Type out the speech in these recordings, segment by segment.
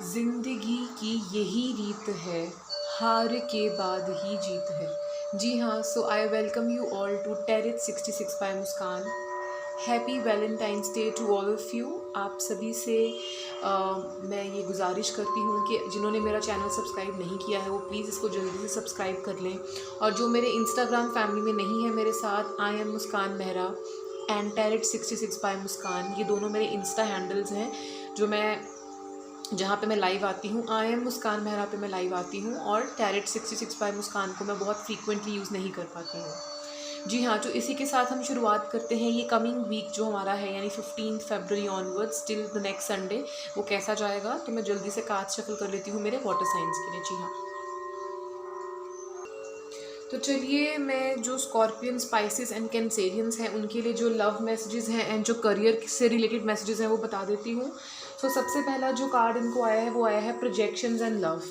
जिंदगी की यही रीत है, हार के बाद ही जीत है। जी हाँ, so I welcome you all to टेरिट 66 by Muskaan. Happy Valentine's day to all of you. आप सभी से मैं ये गुजारिश करती हूँ कि जिन्होंने मेरा चैनल सब्सक्राइब नहीं किया है वो प्लीज़ इसको जल्दी से सब्सक्राइब कर लें। और जो मेरे इंस्टाग्राम फैमिली में नहीं है मेरे साथ, I am Muskaan Mehra and टेरिट 66 बाय मुस्कान, ये दोनों मेरे इंस्टा हैंडल्स हैं जहाँ पे मैं लाइव आती हूँ। आई एम मुस्कान मेहरा पे मैं लाइव आती हूँ और टेरिट 66 बाय मुस्कान को मैं बहुत फ्रीक्वेंटली यूज़ नहीं कर पाती हूँ। जी हाँ, तो इसी के साथ हम शुरुआत करते हैं। ये कमिंग वीक जो हमारा है यानी 15 फरवरी onwards till the next Sunday, वो कैसा जाएगा, तो मैं जल्दी से कार्ड शफल कर लेती हूँ मेरे वाटर साइंस के लिए। जी हाँ, तो चलिए मैं जो स्कॉर्पियन, स्पाइसेस एंड कैंसेरियंस हैं उनके लिए जो लव मैसेजेस हैं एंड जो करियर से रिलेटेड मैसेजेस हैं वो बता देती हूँ। तो सबसे पहला जो कार्ड इनको आया है वो आया है projections and love.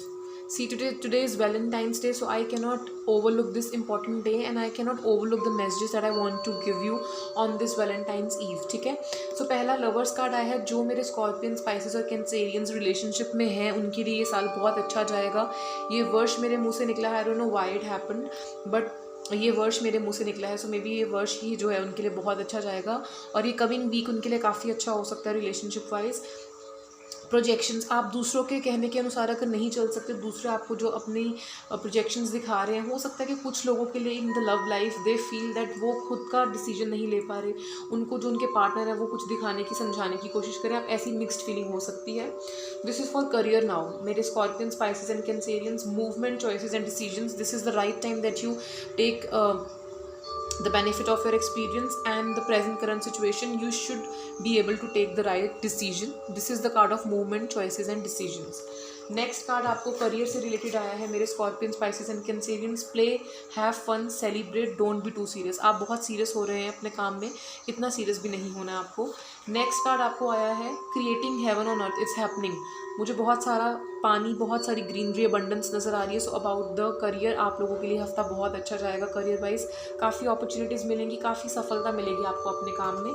See, today is Valentine's Day, so I cannot overlook this important day and I cannot overlook the messages that I want to give you on this Valentine's Eve. ठीक है, so पहला lovers card आया है। जो मेरे scorpion, spices और Cancerians relationship में हैं उनके लिए ये साल बहुत अच्छा जाएगा। ये वर्ष मेरे मुंह से निकला है, I don't know why it happened, but ये वर्ष मेरे मुंह से निकला है, सो मे बी ये वर्ष ही जो है उनके लिए बहुत अच्छा जाएगा और ये कमिंग वीक उनके लिए काफ़ी अच्छा हो सकता है रिलेशनशिप वाइज। प्रोजेक्शंस, आप दूसरों के कहने के अनुसार अगर नहीं चल सकते, दूसरे आपको जो अपनी प्रोजेक्शंस दिखा रहे हैं, हो सकता है कि कुछ लोगों के लिए in the love life they feel that वो खुद का डिसीजन नहीं ले पा रहे, उनको जो उनके पार्टनर है वो कुछ दिखाने की, समझाने की कोशिश करें। आप ऐसी मिक्स्ड फीलिंग हो सकती है। This is for career now मेरे scorpion, Pisces and Cancerians. Movement, choices and decisions, this is the right time that you take the benefit of your experience and the present current situation. You should be able to take the right decision. This is the card of movement, choices and decisions. Next card आपको career से related आया है मेरे scorpion, Pisces and Cancerians. Play, have fun, celebrate, don't be too serious. आप बहुत serious हो रहे हैं अपने काम में, इतना सीरियस भी नहीं होना है आपको। नेक्स्ट कार्ड आपको आया है creating heaven on earth, it's happening. मुझे बहुत सारा पानी, बहुत सारी ग्रीनरी, अबंडेंस नज़र आ रही है। सो अबाउट द करियर, आप लोगों के लिए हफ्ता बहुत अच्छा जाएगा करियर वाइज। काफ़ी अपॉर्चुनिटीज़ मिलेंगी, काफ़ी सफलता मिलेगी आपको अपने काम में।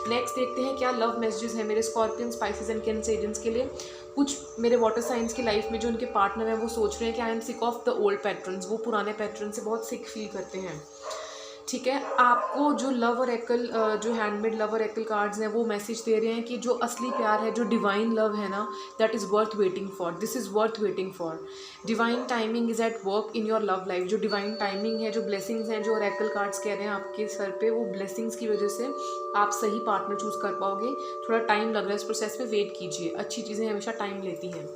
नेक्स्ट देखते हैं क्या लव मैसेजेस हैं मेरे स्कॉर्पियन, स्पाइसेस एंड कैंसेरियंस के लिए। कुछ मेरे वाटर साइंस की लाइफ में जो उनके पार्टनर हैं वो सोच रहे हैं कि I am sick of the old patterns, वो पुराने पैटर्न से बहुत सिक फील करते हैं। ठीक है, आपको जो लव और एकल, जो हैंडमेड लव और एकल कार्ड्स हैं वो मैसेज दे रहे हैं कि जो असली प्यार है, जो डिवाइन लव है ना, that is worth waiting for. This is worth waiting for. Divine timing is at work in your love life. जो डिवाइन टाइमिंग है, जो ब्लेसिंग्स हैं, जो ऑरेकल कार्ड्स कह रहे हैं आपके सर पे, वो ब्लेसिंग्स की वजह से आप सही पार्टनर चूज़ कर पाओगे। थोड़ा टाइम लग रहा है इस प्रोसेस में, वेट कीजिए। अच्छी चीज़ें हमेशा टाइम लेती हैं।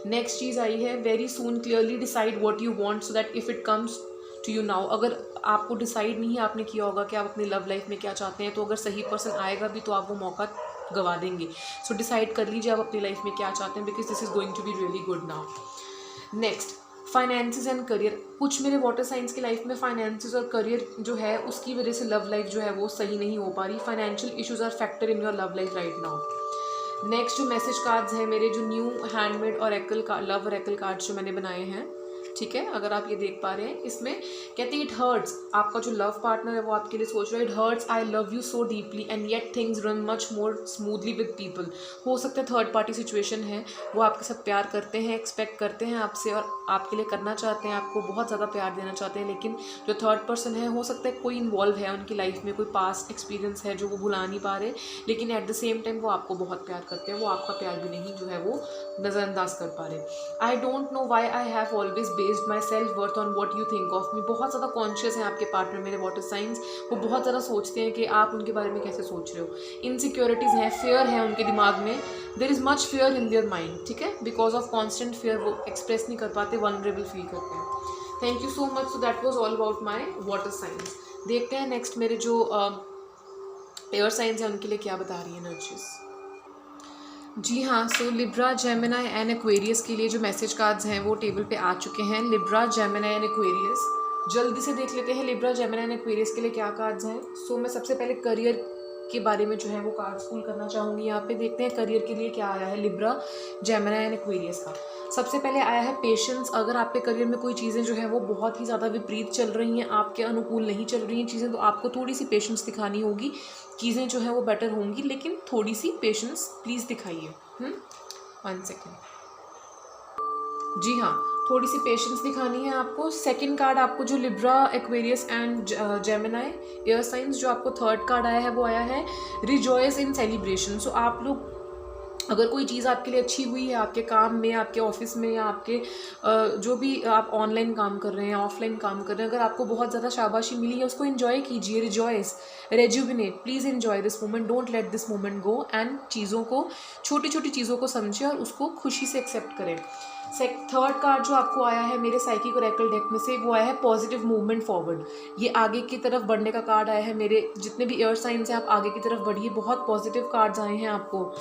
नेक्स्ट चीज़ आई है very soon clearly decide what you want so that if it comes to you now. अगर आपको डिसाइड नहीं आपने किया होगा कि आप अपनी लव लाइफ में क्या चाहते हैं, तो अगर सही पर्सन आएगा भी तो आप वो मौका गवा देंगे। सो डिसाइड कर लीजिए आप अपनी लाइफ में क्या चाहते हैं, because this is going to be really good now. Next, finances and career. कुछ मेरे वाटर साइंस की लाइफ में फाइनेंसिस और करियर जो है उसकी वजह से लव लाइफ जो है वो सही नहीं हो पा रही। Financial issues are factor in your love life right now. Next जो मैसेज कार्ड्स हैं मेरे, जो न्यू हैंडमेड और एकल लव और एकल कार्ड्स जो मैंने बनाए हैं, ठीक है, अगर आप ये देख पा रहे हैं, इसमें कहते हैं इट हर्ट्स। आपका जो लव पार्टनर है वो आपके लिए सोच रहा है it hurts, I love you so deeply and yet things run much more smoothly with people. हो सकता है थर्ड पार्टी सिचुएशन है, वो आपके साथ प्यार करते हैं, एक्सपेक्ट करते हैं आपसे और आपके लिए करना चाहते हैं, आपको बहुत ज़्यादा प्यार देना चाहते हैं, लेकिन जो थर्ड पर्सन है हो सकता है कोई इन्वॉल्व है उनकी लाइफ में, कोई पास्ट एक्सपीरियंस है जो वो भुला नहीं पा रहे, लेकिन एट द सेम टाइम वो आपको बहुत प्यार करते हैं, वो आपका प्यार भी नहीं जो है वो नज़रअंदाज कर पा रहे। I don't know why I have always based my self worth on what you think of me. बहुत ज़्यादा कॉन्शियस हैं आपके पार्टनर मेरे वाटर साइंस, वो बहुत ज़्यादा सोचते हैं कि आप उनके बारे में कैसे सोच रहे हो। इनसिक्योरिटीज़ हैं, फेयर है उनके दिमाग में, there is much fair in their mind. ठीक है, बिकॉज ऑफ कॉन्स्टेंट फेयर वो एक्सप्रेस नहीं कर पाते, वनरेबल फील करते हैं। Thank you so much. So that was all about my water science. देखते हैं नेक्स्ट मेरे जो एयर साइंस है उनके लिए क्या बता रही है एनर्जीज। जी हाँ, सो लिब्रा, जेमिनी एंड एक्वेरियस के लिए जो मैसेज कार्ड्स हैं वो टेबल पे आ चुके हैं। लिब्रा, जेमिनी एंड एक्वेरियस, जल्दी से देख लेते हैं लिब्रा, जेमिनी एंड एक्वेरियस के लिए क्या कार्ड्स हैं। सो मैं सबसे पहले करियर के बारे में जो है वो कार्ड्स पुल करना चाहूँगी। यहाँ पे देखते हैं करियर के लिए क्या आया है लिब्रा, जेमिनी एंड एक्वेरियस का। सबसे पहले आया है पेशेंस। अगर आपके करियर में कोई चीज़ें जो है वो बहुत ही ज़्यादा विपरीत चल रही हैं, आपके अनुकूल नहीं चल रही हैं चीज़ें, तो आपको थोड़ी सी पेशेंस दिखानी होगी। चीज़ें जो हैं वो बेटर होंगी, लेकिन थोड़ी सी पेशेंस प्लीज़ दिखाइए। 1 सेकेंड। जी हाँ, थोड़ी सी पेशेंस दिखानी है आपको। सेकंड कार्ड आपको जो Libra, Aquarius and Gemini air science, जो आपको थर्ड कार्ड आया है वो आया है रिजॉयस इन सेलिब्रेशन। सो आप लोग अगर कोई चीज़ आपके लिए अच्छी हुई है आपके काम में, आपके ऑफिस में, या आपके जो भी आप ऑनलाइन काम कर रहे हैं, ऑफलाइन काम कर रहे हैं, अगर आपको बहुत ज़्यादा शाबाशी मिली है उसको इन्जॉय कीजिए। Rejoice, rejuvenate, please enjoy this moment, don't let this moment go. And चीज़ों को, छोटी छोटी चीज़ों को समझें और उसको खुशी से एक्सेप्ट करें। थर्ड कार्ड जो आपको आया है मेरे साइकिक ओरेकल डेक में से, वो आया है पॉजिटिव मूवमेंट फॉरवर्ड। ये आगे की तरफ बढ़ने का कार्ड आया है। मेरे जितने भी एयर साइंस हैं आप आगे की तरफ बढ़िए, बहुत पॉजिटिव कार्ड्स आए हैं आपको।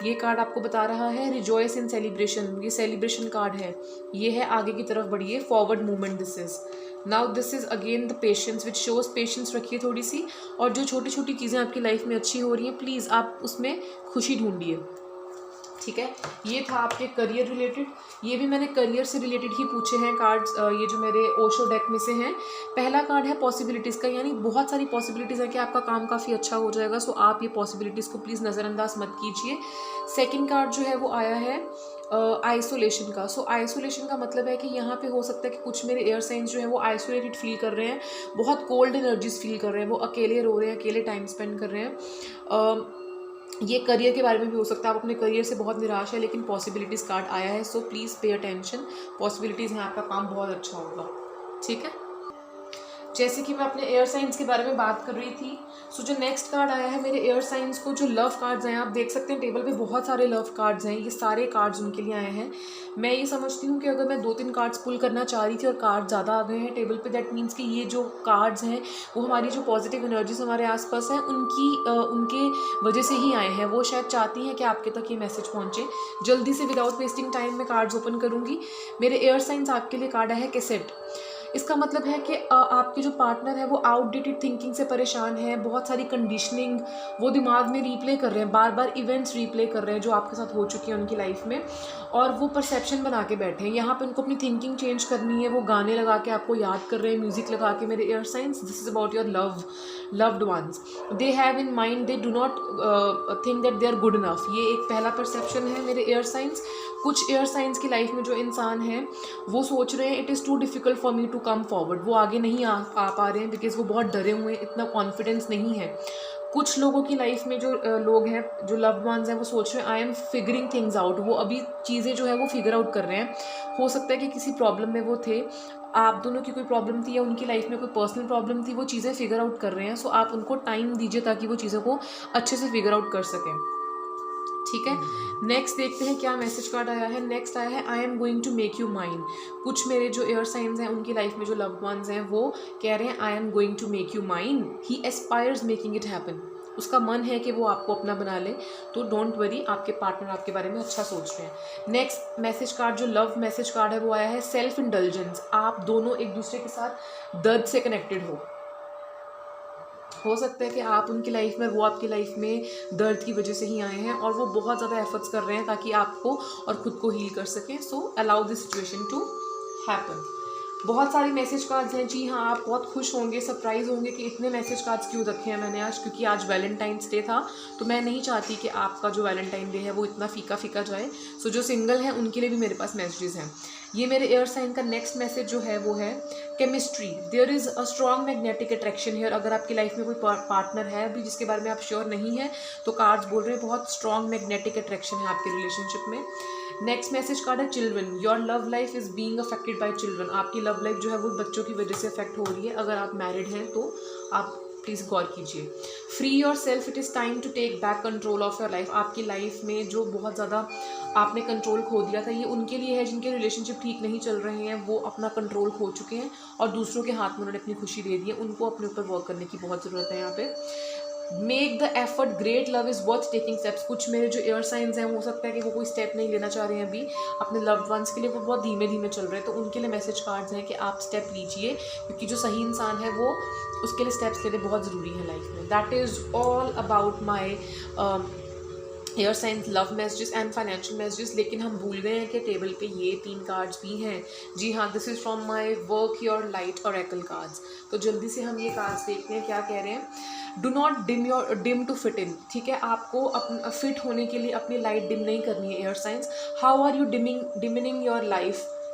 ये कार्ड आपको बता रहा है रिजॉयस इन सेलिब्रेशन, ये सेलिब्रेशन कार्ड है। ये है आगे की तरफ बढ़िए, forward movement this is. Now this is again the patience which shows patience रखिए थोड़ी सी। और जो छोटी छोटी चीज़ें आपकी लाइफ में अच्छी हो रही हैं प्लीज़ आप उसमें खुशी ढूंढिए, ठीक है। ये था आपके करियर रिलेटेड। ये भी मैंने करियर से रिलेटेड ही पूछे हैं कार्ड्स, ये जो मेरे ओशो डेक में से हैं। पहला कार्ड है पॉसिबिलिटीज़ का, यानी बहुत सारी पॉसिबिलिटीज़ है कि आपका काम काफ़ी अच्छा हो जाएगा। सो आप ये पॉसिबिलिटीज़ को प्लीज़ नज़रअंदाज मत कीजिए। सेकंड कार्ड जो है वो आया है आइसोलेशन का। सो आइसोलेशन का मतलब है कि यहाँ पे हो सकता है कि कुछ मेरे एयर साइंस जो है वो आइसोलेटेड फील कर रहे हैं, बहुत कोल्ड एनर्जीज फील कर रहे हैं, वो अकेले रो रहे हैं, अकेले टाइम स्पेंड कर रहे हैं। ये करियर के बारे में भी हो सकता है, आप अपने करियर से बहुत निराश है, लेकिन पॉसिबिलिटीज़ कार्ड आया है। So please pay attention, possibilities हैं, आपका काम बहुत अच्छा होगा, ठीक है। जैसे कि मैं अपने एयर साइंस के बारे में बात कर रही थी, सो जो नेक्स्ट कार्ड आया है मेरे एयर साइंस को, जो लव कार्ड्स हैं, आप देख सकते हैं टेबल पे बहुत सारे लव कार्ड्स हैं। ये सारे कार्ड्स उनके लिए आए हैं। मैं ये समझती हूँ कि अगर मैं 2-3 कार्ड्स पुल करना चाह रही थी और कार्ड ज़्यादा आ गए हैं टेबल पे, दैट मीन्स कि ये जो कार्ड्स हैं वो हमारी जो पॉजिटिव एनर्जीज हमारे आसपास हैं उनके वजह से ही आए हैं। वो शायद चाहती हैं कि आपके तक ये मैसेज पहुँचे। जल्दी से विदाउट वेस्टिंग टाइम मैं कार्ड्स ओपन करूँगी। मेरे एयर साइंस आपके लिए कार्ड है कैसेट। इसका मतलब है कि आपके जो पार्टनर है वो आउटडेटेड थिंकिंग से परेशान है, बहुत सारी कंडीशनिंग वो दिमाग में रीप्ले कर रहे हैं, बार बार इवेंट्स रीप्ले कर रहे हैं जो आपके साथ हो चुके हैं उनकी लाइफ में, और वो परसेप्शन बना के बैठे हैं। यहाँ पे उनको अपनी थिंकिंग चेंज करनी है, वो गाने लगा के आपको याद कर रहे हैं, म्यूजिक लगा के। मेरे air signs, this is about your loved ones. They have in mind, they do not think that they are good enough. ये एक पहला परसेप्शन है मेरे एयर साइंस। कुछ एयर साइंस की लाइफ में जो इंसान है वो सोच रहे हैं it is too difficult for me to come forward. वो आगे नहीं आ पा रहे हैं बिकॉज वो बहुत डरे हुए हैं, इतना कॉन्फिडेंस नहीं है। कुछ लोगों की लाइफ में जो लोग हैं, जो लव्ड वंस हैं, वो सोच रहे हैं I am figuring things out. वो अभी चीज़ें जो है वो फिगर आउट कर रहे हैं। हो सकता है कि किसी प्रॉब्लम में वो थे, आप दोनों की कोई प्रॉब्लम थी या उनकी लाइफ में कोई पर्सनल प्रॉब्लम थी, वो चीज़ें फिगर आउट कर रहे हैं। सो आप उनको टाइम दीजिए ताकि वो चीज़ों को अच्छे से फिगर आउट कर सकें, ठीक है। नेक्स्ट देखते हैं क्या मैसेज कार्ड आया है। नेक्स्ट आया है I am going to make you mine. कुछ मेरे जो एयर साइंस हैं उनकी लाइफ में जो लव्ड वंस हैं वो कह रहे हैं I am going to make you mine. He aspires making it happen. उसका मन है कि वो आपको अपना बना ले। तो डोंट वरी, आपके पार्टनर आपके बारे में अच्छा सोच रहे हैं। नेक्स्ट मैसेज कार्ड जो लव मैसेज कार्ड है वो आया है सेल्फ इंडल्जेंस। आप दोनों एक दूसरे के साथ दर्द से कनेक्टेड हो सकता है कि आप उनकी लाइफ में, वो आपकी लाइफ में दर्द की वजह से ही आए हैं और वो बहुत ज़्यादा एफर्ट्स कर रहे हैं ताकि आपको और ख़ुद को हील कर सकें। So allow this situation to happen. बहुत सारे मैसेज कार्ड्स हैं। जी हाँ, आप बहुत खुश होंगे, सरप्राइज होंगे कि इतने मैसेज कार्ड्स क्यों रखे हैं मैंने आज, क्योंकि आज वैलेंटाइंस डे था। तो मैं नहीं चाहती कि आपका जो वैलेंटाइन डे है वो इतना फीका फीका जाए। सो जो सिंगल हैं उनके लिए भी मेरे पास मैसेजेस हैं। ये मेरे एयर साइन का नेक्स्ट मैसेज जो है वो है chemistry. There is a strong magnetic attraction here. अगर आपकी लाइफ में कोई पार्टनर है अभी जिसके बारे में आप श्योर नहीं है, तो कार्ड्स बोल रहे हैं बहुत स्ट्रॉन्ग मैग्नेटिक अट्रैक्शन है आपके रिलेशनशिप में। नेक्स्ट मैसेज कार्ड है children. Your love life is being affected by children. आपकी लव लाइफ जो है वो बच्चों की वजह से अफेक्ट हो रही है। अगर आप मैरिड हैं तो आप प्लीज़ गौर कीजिए। Free yourself, it is time to take back control of your life. आपकी लाइफ में जो बहुत ज़्यादा आपने कंट्रोल खो दिया था, ये उनके लिए है जिनके रिलेशनशिप ठीक नहीं चल रहे हैं, वो अपना कंट्रोल खो चुके हैं और दूसरों के हाथ में उन्होंने अपनी खुशी दे दी है। उनको अपने ऊपर वर्क करने की बहुत ज़रूरत है यहाँ पे। Make the effort, great love is worth taking steps. कुछ मेरे जो एयर साइंस हैं हो सकता है कि वो कोई स्टेप नहीं लेना चाह रहे हैं अभी अपने लव्ड वंस के लिए, वो बहुत धीमे धीमे चल रहे हैं। तो उनके लिए मैसेज कार्ड्स हैं कि आप स्टेप लीजिए, क्योंकि जो सही इंसान है वो उसके लिए स्टेप्स लेने बहुत ज़रूरी है लाइफ में। That is all about my air science, love messages and financial messages. लेकिन हम भूल गए हैं कि टेबल पे ये 3 कार्ड्स भी हैं। जी हाँ, this is from my work your light oracle cards. तो जल्दी से हम ये कार्ड्स देखते हैं क्या कह रहे हैं। Do not dim to fit in. ठीक है, आपको फिट होने के लिए अपनी लाइट डिम नहीं करनी है air signs. How are you dimming your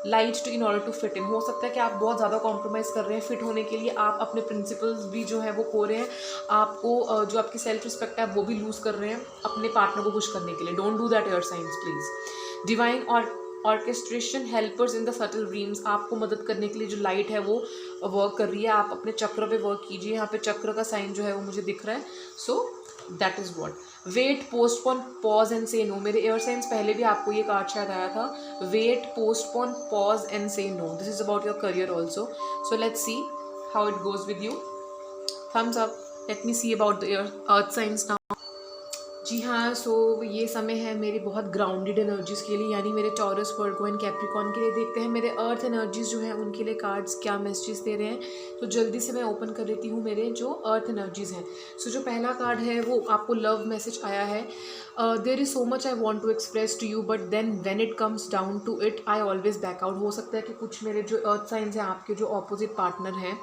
light to in order to fit in. हो सकता है कि आप बहुत ज़्यादा कॉम्प्रोमाइज़ कर रहे हैं फिट होने के लिए, आप अपने प्रिंसिपल्स भी जो है वो खो रहे हैं, आपको जो आपकी सेल्फ रिस्पेक्ट है वो भी लूज़ कर रहे हैं अपने पार्टनर को खुश करने के लिए। Don't do that air signs please. Divine और orchestration helpers in the subtle dreams. आपको मदद करने के लिए जो लाइट है वो वर्क कर रही है, आप अपने चक्र पे वर्क कीजिए। यहाँ पे चक्र का साइन जो है वो मुझे दिख रहा है। So that is what. Wait, postpone, pause and say no. मेरे एयर साइंस पहले भी आपको ये कार्ड शायद आया था। Wait, postpone, pause and say no. This is about your career also. So let's see how it goes with you. Thumbs up. Let me see about the earth signs now. जी हाँ, so ये समय है मेरी बहुत grounded energies के लिए, यानी मेरे टॉरस, वर्गो एंड कैप्रिकॉन के लिए। देखते हैं मेरे अर्थ एनर्जीज़ जो हैं उनके लिए कार्ड्स क्या मैसेजेस दे रहे हैं। तो जल्दी से मैं ओपन कर लेती हूँ मेरे जो अर्थ एनर्जीज़ हैं। सो जो पहला कार्ड है वो आपको लव मैसेज आया है। There is so much I want to express to you but then when it comes down to it I always back out. हो सकता है कि कुछ मेरे जो अर्थ साइंस हैं, आपके जो ऑपोजिट पार्टनर हैं,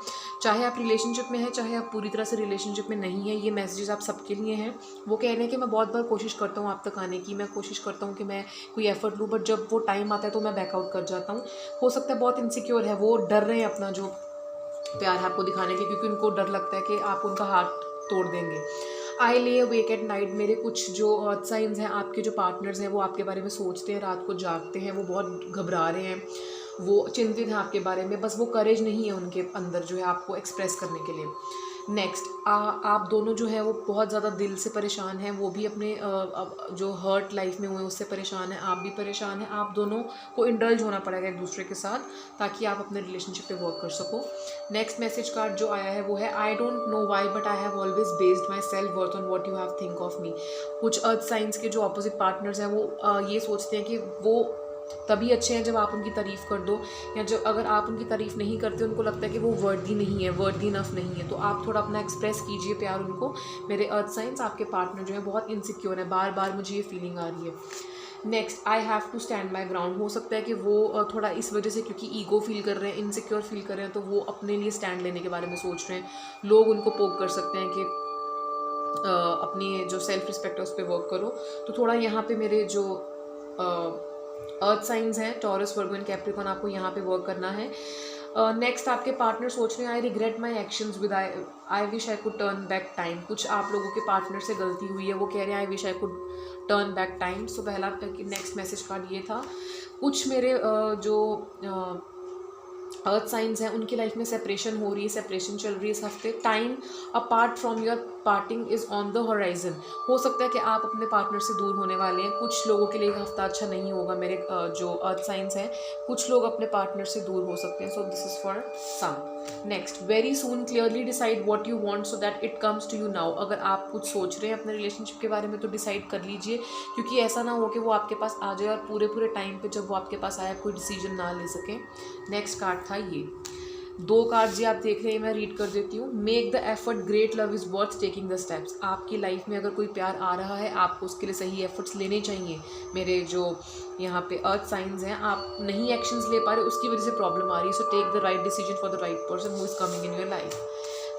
चाहे आप रिलेशनशिप में हैं चाहे आप पूरी तरह से रिलेशनशिप में नहीं हैं, ये मैसेजेस आप सबके लिए हैं। वो कह रहे हैं कि मैं बहुत बार कोशिश करता हूँ आप तक आने की, मैं कोशिश करता हूँ कि मैं कोई एफर्ट लूँ, बट जब वो टाइम आता है तो मैं बैकआउट कर जाता हूँ। हो सकता है बहुत इनसिक्योर है, वो डर रहे हैं अपना जो प्यार है आपको दिखाने के, क्योंकि उनको डर लगता है कि आप उनका हाथ तोड़ देंगे। आई ले अवेक एट नाइट। मेरे कुछ जो अर्थ साइंस हैं, आपके जो पार्टनर्स हैं, वो आपके बारे में सोचते हैं, रात को जागते हैं, वो बहुत घबरा रहे हैं, वो चिंतित हैं आपके बारे में, बस वो करेज नहीं है उनके अंदर जो है आपको एक्सप्रेस करने के लिए। नेक्स्ट, आप दोनों जो है वो बहुत ज़्यादा दिल से परेशान हैं, वो भी अपने जो हर्ट लाइफ में हुए उससे परेशान हैं, आप भी परेशान हैं। आप दोनों को इंडल्ज होना पड़ेगा एक दूसरे के साथ ताकि आप अपने रिलेशनशिप पे वर्क कर सको। नेक्स्ट मैसेज कार्ड जो आया है वो है I don't know why but I have always based my self worth on what you have think of me. कुछ अर्थ साइंस के जो अपोजिट पार्टनर्स हैं वो ये सोचते हैं कि वो तभी अच्छे हैं जब आप उनकी तारीफ़ कर दो, या जब अगर आप उनकी तारीफ़ नहीं करते उनको लगता है कि वो वर्दी नहीं है, वर्दी इनफ नहीं है। तो आप थोड़ा अपना एक्सप्रेस कीजिए प्यार उनको। मेरे अर्थ साइंस, आपके पार्टनर जो है बहुत इनसिक्योर है, बार बार मुझे ये फीलिंग आ रही है। Next, I have to stand my ground. हो सकता है कि वो थोड़ा इस वजह से, क्योंकि ईगो फील कर रहे हैं, इनसिक्योर फील कर रहे हैं, तो वो अपने लिए स्टैंड लेने के बारे में सोच रहे हैं। लोग उनको पोक कर सकते हैं कि अपनी जो सेल्फ रिस्पेक्ट है उस पर वर्क करो। तो थोड़ा यहाँ पे मेरे जो अर्थ साइंस हैं, टॉरस, वर्गो एंड कैप्रिकॉन, आपको यहाँ पे वर्क करना है। नेक्स्ट, आपके पार्टनर सोच रहे हैं I regret my actions with I wish I could turn back time. कुछ आप लोगों के पार्टनर से गलती हुई है, वो कह रहे हैं I wish I could turn back time. So पहला नेक्स्ट मैसेज कार्ड ये था। कुछ मेरे जो अर्थ साइंस हैं उनकी लाइफ में सेपरेशन हो रही है, सेपरेशन चल रही है इस हफ्ते। Time apart from your parting is on the horizon. हो सकता है कि आप अपने पार्टनर से दूर होने वाले हैं। कुछ लोगों के लिए एक हफ्ता अच्छा नहीं होगा। मेरे जो अर्थ साइंस हैं, कुछ लोग अपने पार्टनर से दूर हो सकते हैं। So this is for some. Next, very soon clearly decide what you want so that it comes to you now. अगर आप कुछ सोच रहे हैं अपने रिलेशनशिप के बारे में तो डिसाइड कर लीजिए, क्योंकि ऐसा ना हो कि वो आपके पास आ जाए और पूरे टाइम पे जब वो आपके पास आया कोई डिसीजन ना ले सके। नेक्स्ट कार्ड था ये। 2 कार्ड्स ये आप देख रहे हैं, मैं रीड कर देती हूँ। Make the effort, great love is worth taking the steps. आपकी लाइफ में अगर कोई प्यार आ रहा है, आपको उसके लिए सही एफर्ट्स लेने चाहिए। मेरे जो यहाँ पे अर्थ साइंस हैं, आप नहीं एक्शंस ले पा रहे, उसकी वजह से प्रॉब्लम आ रही है। So take the right decision for the right person who is coming in your life.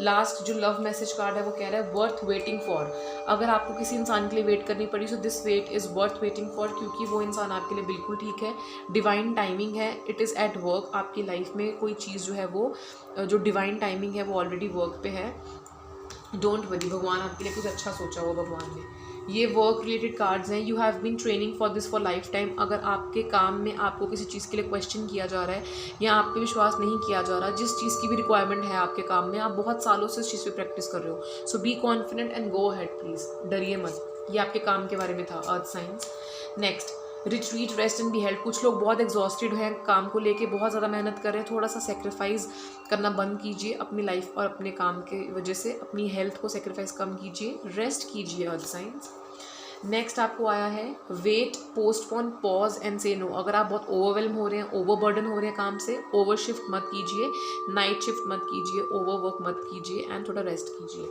Last जो लव मैसेज कार्ड है वो कह रहा है वर्थ वेटिंग फॉर। अगर आपको किसी इंसान के लिए वेट करनी पड़ी, so this wait is worth waiting for, क्योंकि वो इंसान आपके लिए बिल्कुल ठीक है। डिवाइन टाइमिंग है, इट इज़ एट वर्क। आपकी लाइफ में कोई चीज़ जो है वो जो डिवाइन टाइमिंग है वो ऑलरेडी वर्क पे है। डोंट वरी, भगवान आपके लिए कुछ अच्छा सोचा हुआ भगवान ने। ये वर्क रिलेटेड कार्ड्स हैं। You have been training for this for lifetime. अगर आपके काम में आपको किसी चीज़ के लिए क्वेश्चन किया जा रहा है या आप पे विश्वास नहीं किया जा रहा, जिस चीज़ की भी रिक्वायरमेंट है आपके काम में, आप बहुत सालों से इस चीज़ पे प्रैक्टिस कर रहे हो। So be confident and go ahead please, डरिए मत। ये आपके काम के बारे में था earth signs. Next, retreat, rest and be help. कुछ लोग बहुत एग्जॉस्टेड हैं, काम को लेके बहुत ज़्यादा मेहनत कर रहे हैं। थोड़ा सा सेक्रीफाइस करना बंद कीजिए अपनी लाइफ और अपने काम के वजह से। अपनी हेल्थ को सेक्रीफाइस कम कीजिए, रेस्ट कीजिए अर्थ साइंस। नेक्स्ट आपको आया है wait, postpone, pause and say no. अगर आप बहुत ओवरवेलम हो रहे हैं, ओवरबर्डन हो रहे हैं काम से, ओवर शिफ्ट मत कीजिए, नाइट शिफ्ट मत कीजिए, ओवर वर्क मत कीजिए एंड थोड़ा रेस्ट कीजिए।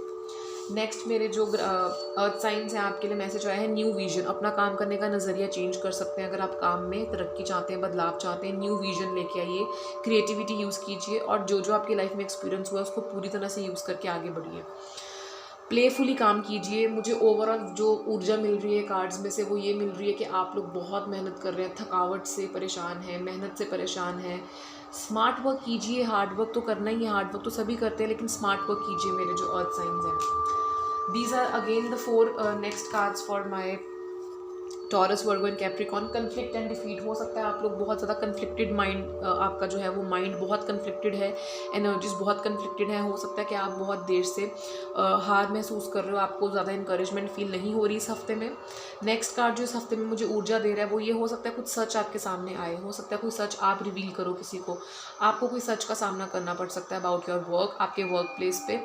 नेक्स्ट मेरे जो अर्थ साइंस हैं आपके लिए मैसेज आया है न्यू विजन। अपना काम करने का नज़रिया चेंज कर सकते हैं। अगर आप काम में तरक्की चाहते हैं, बदलाव चाहते हैं, न्यू विजन लेके आइए, क्रिएटिविटी यूज़ कीजिए और जो जो आपकी लाइफ में एक्सपीरियंस हुआ है उसको पूरी तरह से यूज़ करके आगे बढ़िए। प्लेफुली काम कीजिए। मुझे ओवरऑल जो ऊर्जा मिल रही है कार्ड्स में से वो ये मिल रही है कि आप लोग बहुत मेहनत कर रहे हैं, थकावट से परेशान हैं, मेहनत से परेशान हैं। स्मार्ट वर्क कीजिए। हार्ड वर्क तो करना ही है, हार्ड वर्क तो सभी करते हैं, लेकिन स्मार्ट वर्क कीजिए मेरे जो अर्थ साइंस हैं। These are again the 4 next cards for my Taurus, Virgo and Capricorn. Conflict and defeat. हो सकता है आप लोग बहुत ज़्यादा कन्फ्लिक्टेड माइंड, आपका जो है वो माइंड बहुत कन्फ्लिक्टेड है, एनर्जीज बहुत कन्फ्लिक्टेड है। हो सकता है कि आप बहुत देर से हार महसूस कर रहे हो, आपको ज़्यादा इंकरेजमेंट फील नहीं हो रही इस हफ्ते में। नेक्स्ट कार्ड जो इस हफ्ते में मुझे ऊर्जा दे रहा है वो ये हो सकता है कुछ सच आपके सामने आए, हो सकता है कोई सच आप रिवील करो किसी को, आपको कोई सच का सामना करना पड़ सकता है अबाउट योर वर्क, आपके वर्क प्लेस पे।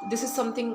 This is something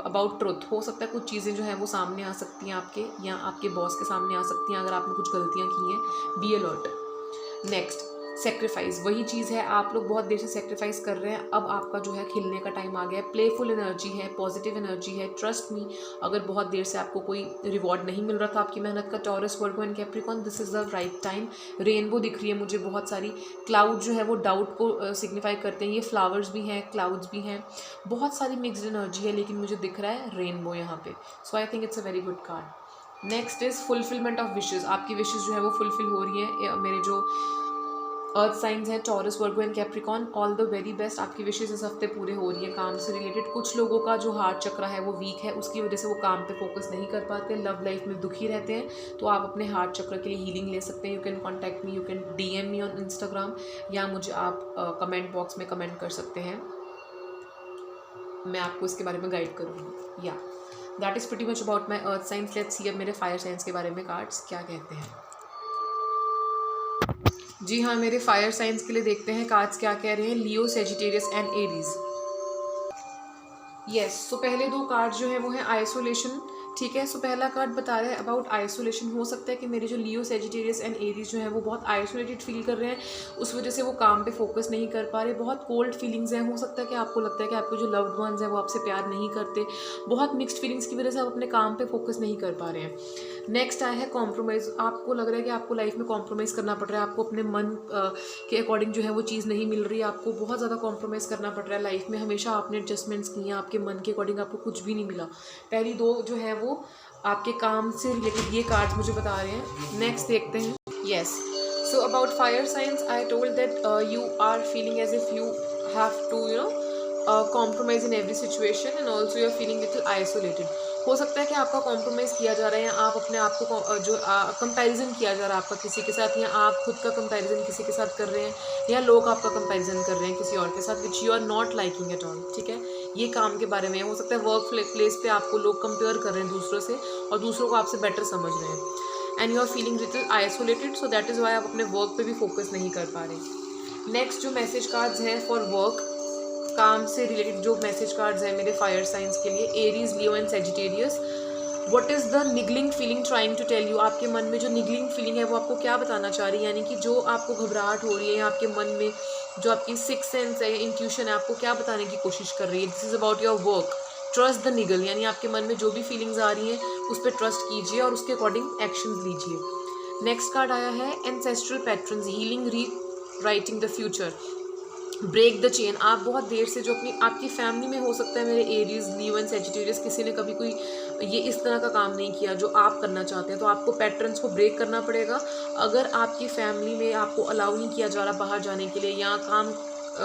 about truth. हो सकता है कुछ चीज़ें जो हैं वो सामने आ सकती हैं आपके, या आपके बॉस के सामने आ सकती हैं अगर आपने कुछ गलतियां की हैं। Be alert. Next sacrifice. वही चीज़ है, आप लोग बहुत देर से सेक्रीफाइस कर रहे हैं, अब आपका जो है खिलने का टाइम आ गया है। प्लेफुल एनर्जी है, पॉजिटिव एनर्जी है, ट्रस्ट मी। अगर बहुत देर से आपको कोई रिवॉर्ड नहीं मिल रहा था आपकी मेहनत का, taurus, Virgo and Capricorn, this is the right time. Rainbow दिख रही है मुझे बहुत सारी। क्लाउड जो है वो डाउट को सिग्निफाई करते हैं, ये फ्लावर्स भी हैं, क्लाउड्स भी हैं, बहुत सारी मिक्सड एनर्जी है, लेकिन मुझे दिख रहा है रेनबो यहाँ पे। So I think it's a very good card. Next is fulfilment of wishes. आपकी विशेज़ जो है वो फुलफिल हो रही है। मेरे जो अर्थ साइंस हैं Taurus, Virgo and Capricorn, all the very best. आपकी विशेज़ इस हफ्ते पूरे हो रही है काम से रिलेटेड। कुछ लोगों का जो हार्ट चक्र है वो वीक है, उसकी वजह से वो काम पे फोकस नहीं कर पाते, लव लाइफ में दुखी रहते हैं, तो आप अपने हार्ट चक्र के लिए हीलिंग ले सकते हैं। You can contact me, you can DM me on Instagram, या मुझे आप कमेंट बॉक्स में कमेंट कर सकते हैं, मैं आपको इसके बारे में गाइड करूँगी। या that is pretty much about my earth science. Let's see अब मेरे फायर साइंस के बारे में कार्ड्स क्या कहते हैं। जी हाँ, मेरे फायर साइंस के लिए देखते हैं कार्ड्स क्या कह रहे हैं। लियो, सेजिटेरियस एंड एरीज। यस, सो पहले 2 कार्ड जो है वो है आइसोलेशन। ठीक है, सो पहला कार्ड बता रहा है अबाउट आइसोलेशन। हो सकता है कि मेरे जो लियो, सेजिटेरियस एंड एरीज जो है वो बहुत आइसोलेटेड फील कर रहे हैं, उस वजह से वो काम पे फोकस नहीं कर पा रहे, बहुत कोल्ड फीलिंग्स हैं। हो सकता है कि आपको लगता है कि आपके जो लव्ड वंस हैं वो आपसे प्यार नहीं करते, बहुत मिक्स्ड फीलिंग्स की वजह से आप अपने काम पे फोकस नहीं कर पा रहे हैं। नेक्स्ट आया है कॉम्प्रोमाइज़। आपको लग रहा है कि आपको लाइफ में कॉम्प्रोमाइज़ करना पड़ रहा है, आपको अपने मन के अकॉर्डिंग जो है वो चीज़ नहीं मिल रही है, आपको बहुत ज़्यादा कॉम्प्रोमाइज़ करना पड़ रहा है लाइफ में। हमेशा आपने एडजस्टमेंट्स किए हैं, आपके मन के अकॉर्डिंग आपको कुछ भी नहीं मिला। पहली 2 जो है वो आपके काम से रिलेटेड ये कार्ड्स मुझे बता रहे हैं। नेक्स्ट देखते हैं। Yes, so about fire signs I told that you are feeling as if you have to compromise in every situation, and also you are feeling little isolated. हो सकता है कि आपका कॉम्प्रोमाइज़ किया जा रहा है, या आप अपने आप को जो कंपैरिजन किया जा रहा है आपका किसी के साथ, या आप खुद का कंपैरिजन किसी के साथ कर रहे हैं, या लोग आपका कंपैरिजन कर रहे हैं किसी और के साथ, which you are not liking at all. ठीक है, ये काम के बारे में हो सकता है। वर्क प्लेस पे आपको लोग कंपेयर कर रहे हैं दूसरों से, और दूसरों को आपसे बेटर समझ रहे हैं, and you are feeling little isolated, so that is why आप अपने वर्क पे भी फोकस नहीं कर पा रहे। नेक्स्ट जो मैसेज कार्ड्स हैं फॉर वर्क, काम से रिलेटेड जो मैसेज कार्ड्स हैं मेरे फायर साइंस के लिए, Aries, Leo and Sagittarius. What is the niggling feeling trying to tell you. आपके मन में जो निगलिंग फीलिंग है वो आपको क्या बताना चाह रही है, यानी कि जो आपको घबराहट हो रही है, या आपके मन में जो आपकी सिक्स सेंस है, इंट्यूशन है, आपको क्या बताने की कोशिश कर रही है। This is about your work. Trust the निगल, यानी आपके मन में जो भी फीलिंग्स आ रही हैं उस पर ट्रस्ट कीजिए और उसके अकॉर्डिंग एक्शंस लीजिए। नेक्स्ट कार्ड आया है ancestral patterns, healing, rewriting the future, break the chain. आप बहुत देर से जो अपनी आपकी फैमिली में हो सकता है मेरे एरीज, लियो एंड सेजिटेरियस, किसी ने कभी कोई ये इस तरह का काम नहीं किया जो आप करना चाहते हैं, तो आपको पैटर्न्स को ब्रेक करना पड़ेगा। अगर आपकी फैमिली में आपको अलाउ नहीं किया जा रहा बाहर जाने के लिए, या काम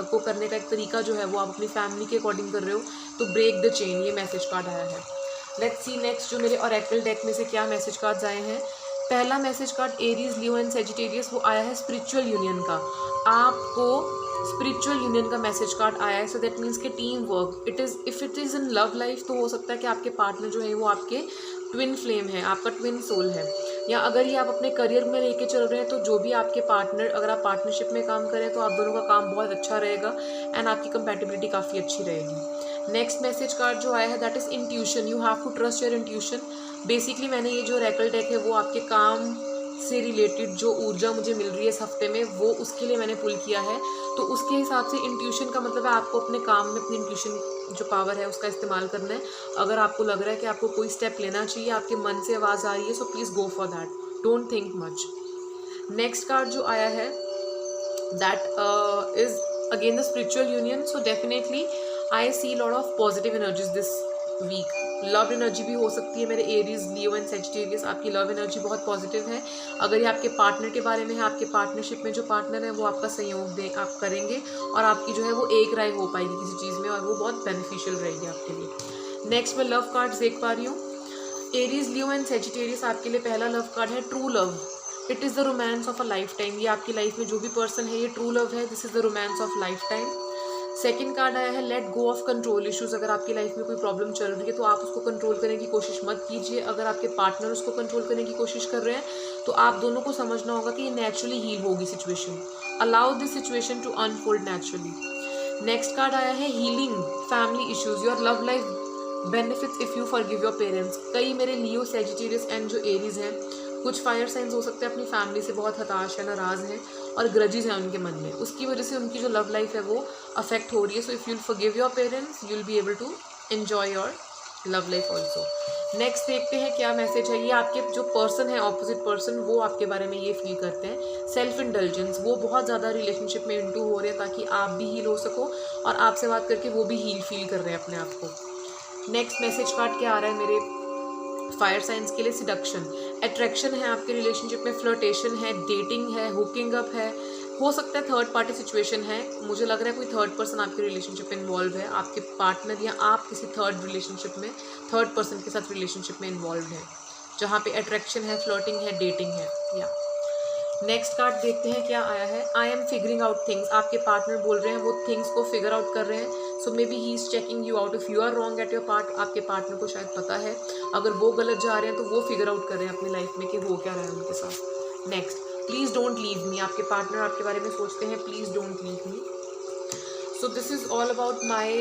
को करने का एक तरीका जो है वो आप अपनी फैमिली के अकॉर्डिंग कर रहे हो, तो ब्रेक द चेन, ये मैसेज कार्ड आया है। लेट्स सी नेक्स्ट जो मेरे ऑरेकल डेक में से क्या मैसेज कार्ड्स आए हैं। पहला message card Aries, Leo and Sagittarius, वो आया है स्पिरिचुअल यूनियन का। आपको स्पिरिचुअल यूनियन का मैसेज कार्ड आया है, सो दैट मीन्स कि team work. If it is in love life, तो हो सकता है कि आपके पार्टनर जो है वो आपके ट्विन फ्लेम है, आपका ट्विन सोल है। या अगर ये आप अपने करियर में लेके चल रहे हैं, तो जो भी आपके पार्टनर, अगर आप पार्टनरशिप में काम करें तो आप दोनों का काम बहुत अच्छा रहेगा, एंड आपकी कंपैटिबिलिटी काफ़ी अच्छी रहेगी। नेक्स्ट मैसेज कार्ड जो आया है that is intuition. You have to trust your intuition. Basically मैंने ये जो ऑरेकल डेक है वो आपके काम से रिलेटेड जो ऊर्जा मुझे मिल रही है इस हफ्ते में, वो उसके लिए मैंने पुल किया है। तो उसके हिसाब से इंट्यूशन का मतलब है आपको अपने काम में अपनी इंट्यूशन जो पावर है उसका इस्तेमाल करना है। अगर आपको लग रहा है कि आपको कोई स्टेप लेना चाहिए, आपके मन से आवाज़ आ रही है, so please go for that, don't think much. Next card जो आया है that is again the spiritual union. So definitely I see lot of positive energies this week. Love energy भी हो सकती है मेरे एरीज, लियो एंड सेजिटेरियस, आपकी love energy बहुत पॉजिटिव है। अगर ये आपके पार्टनर के बारे में है, आपके पार्टनरशिप में जो पार्टनर है वो आपका सहयोग दे आप करेंगे और आपकी जो है वो एक राय हो पाएगी किसी चीज़ में और वो बहुत बेनिफिशियल रहेगी आपके लिए। नेक्स्ट मैं लव कार्ड्स देख पा रही हूँ। एरीज, लियो एंड सेजिटेरियस, आपके लिए पहला लव कार्ड है true love. It is the romance of a life time. ये आपकी लाइफ में जो भी पर्सन है ये ट्रू लव है, this is the romance of life time. Second card आया है let go of control issues. अगर आपकी लाइफ में कोई प्रॉब्लम चल रही है तो आप उसको कंट्रोल करने की कोशिश मत कीजिए। अगर आपके पार्टनर उसको कंट्रोल करने की कोशिश कर रहे हैं तो आप दोनों को समझना होगा कि ये नेचुरली हील होगी situation. Allow this situation to unfold naturally. Next card आया है healing family issues. Your love life benefits if you forgive your parents. कई मेरे लियो, सेजिटेरियस एंड जो एरीज हैं, कुछ फायर साइंस हो सकते हैं अपनी फैमिली से बहुत हताश है, नाराज़ हैं और ग्रजेस हैं उनके मन में, उसकी वजह से उनकी जो लव लाइफ है वो अफेक्ट हो रही है। So if you'll forgive your parents you will be able to enjoy your love life also. Next देखते हैं क्या मैसेज है। ये आपके जो पर्सन है, ऑपोजिट पर्सन, वो आपके बारे में ये फील करते हैं सेल्फ इंडल्जेंस। वो बहुत ज़्यादा रिलेशनशिप में इंटू हो रहे हैं ताकि आप भी हील हो सको और आपसे बात करके वो भी हील फील कर रहे हैं अपने आप को। नेक्स्ट मैसेज कार्ड क्या आ रहा है मेरे फायर साइंस के लिए? सिडक्शन, अट्रैक्शन है आपके रिलेशनशिप में, फ्लर्टेशन है, डेटिंग है, हुकिंग अप है, हो सकता है थर्ड पार्टी सिचुएशन है। मुझे लग रहा है कोई थर्ड पर्सन आपके रिलेशनशिप में इन्वॉल्व है, आपके पार्टनर या आप किसी थर्ड रिलेशनशिप में, थर्ड पर्सन के साथ रिलेशनशिप में इन्वॉल्व है जहाँ पे अट्रैक्शन है, फ्लर्टिंग है, डेटिंग है। या नेक्स्ट कार्ड देखते हैं क्या आया है। I am figuring out things. आपके पार्टनर बोल रहे हैं वो थिंग्स को फिगर आउट कर रहे हैं। So maybe he is checking you out. If you are wrong at your part, आपके पार्टनर को शायद पता है। अगर वो गलत जा रहे हैं तो वो फिगर आउट कर रहे हैं अपनी लाइफ में कि हो क्या रहा है उनके साथ। Next, please don't leave me. आपके पार्टनर आपके बारे में सोचते हैं please don't leave me. So this is all about my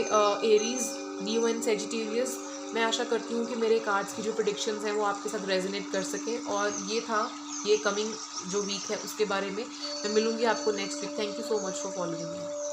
Aries, Leo and Sagittarius. मैं आशा करती हूँ कि मेरे कार्ड्स की जो प्रेडिक्शंस हैं वो आपके साथ रेजोनेट कर सकें। और ये था ये कमिंग जो वीक है उसके बारे में। मैं मिलूंगी आपको next week. Thank you so much for following me.